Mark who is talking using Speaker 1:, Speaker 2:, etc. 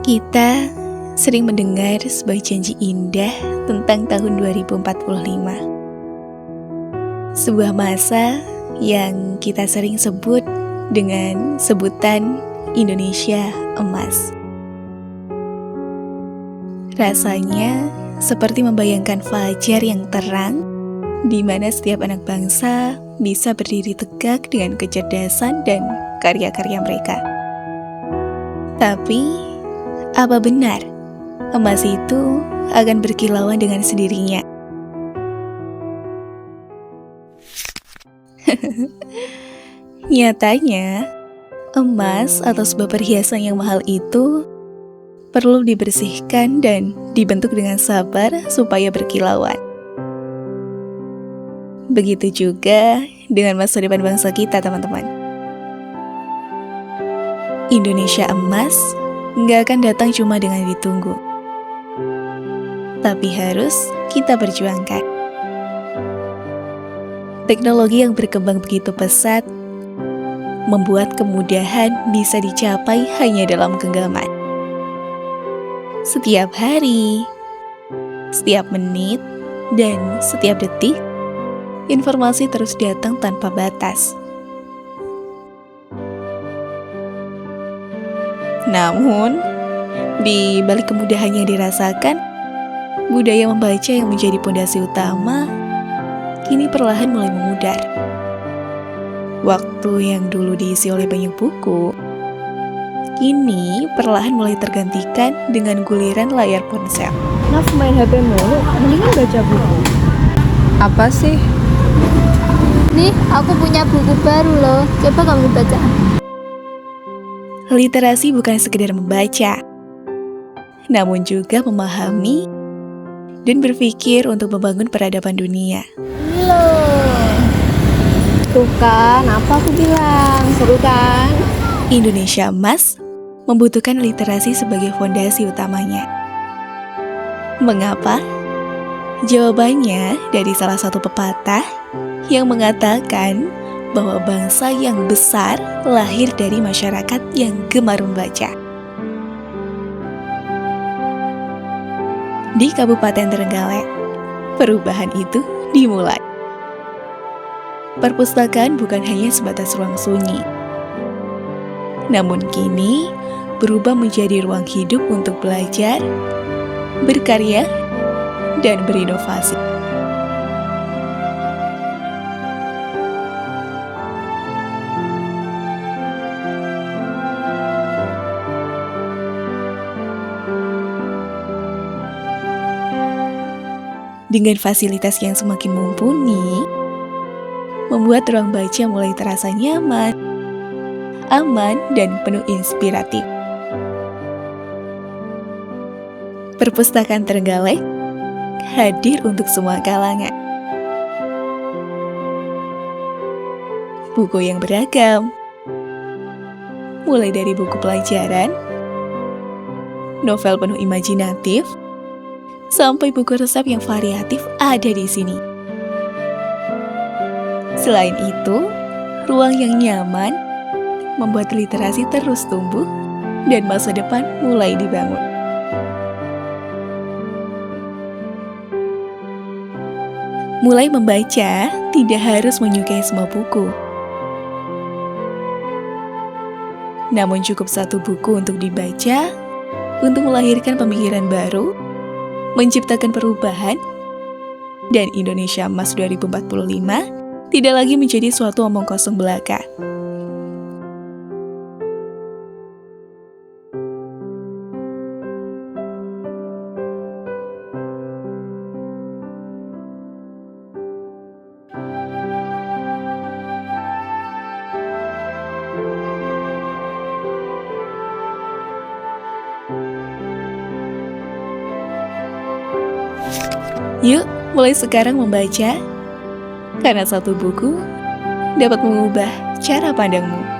Speaker 1: Kita sering mendengar sebuah janji indah tentang tahun 2045. Sebuah masa yang kita sering sebut dengan sebutan Indonesia Emas. Rasanya seperti membayangkan fajar yang terang, di mana setiap anak bangsa bisa berdiri tegak dengan kecerdasan dan karya-karya mereka. Tapi, apa benar emas itu akan berkilauan dengan sendirinya? Nyatanya, emas atau sebuah perhiasan yang mahal itu perlu dibersihkan dan dibentuk dengan sabar supaya berkilauan. Begitu juga dengan masa depan bangsa kita, teman-teman. Indonesia emas nggak akan datang cuma dengan ditunggu, tapi harus kita perjuangkan. Teknologi yang berkembang begitu pesat membuat kemudahan bisa dicapai hanya dalam genggaman. Setiap hari, setiap menit, dan setiap detik, informasi terus datang tanpa batas. Namun, di balik kemudahan yang dirasakan, budaya membaca yang menjadi pondasi utama kini perlahan mulai memudar. Waktu yang dulu diisi oleh banyak buku, kini perlahan mulai tergantikan dengan guliran layar ponsel.
Speaker 2: Naf main HP mulu, mendingan baca buku.
Speaker 3: Apa sih?
Speaker 4: Nih, aku punya buku baru loh. Coba kamu baca.
Speaker 1: Literasi bukan sekedar membaca, namun juga memahami dan berpikir untuk membangun peradaban dunia.
Speaker 4: Loh. Tuh kan, apa aku bilang? Seru kan?
Speaker 1: Indonesia Emas membutuhkan literasi sebagai fondasi utamanya. Mengapa? Jawabannya dari salah satu pepatah yang mengatakan bahwa bangsa yang besar lahir dari masyarakat yang gemar membaca. Di Kabupaten Trenggalek, perubahan itu dimulai. Perpustakaan bukan hanya sebatas ruang sunyi, namun kini berubah menjadi ruang hidup untuk belajar, berkarya, dan berinovasi. Dengan fasilitas yang semakin mumpuni, membuat ruang baca mulai terasa nyaman, aman, dan penuh inspiratif. Perpustakaan Trenggalek hadir untuk semua kalangan. Buku yang beragam, mulai dari buku pelajaran, novel penuh imajinatif, sampai buku resep yang variatif ada di sini. Selain itu, ruang yang nyaman membuat literasi terus tumbuh dan masa depan mulai dibangun. Mulai membaca tidak harus menyukai semua buku. Namun cukup satu buku untuk dibaca, untuk melahirkan pemikiran baru, menciptakan perubahan, dan Indonesia Emas 2045 tidak lagi menjadi suatu omong kosong belaka. Yuk, mulai sekarang membaca, karena satu buku dapat mengubah cara pandangmu.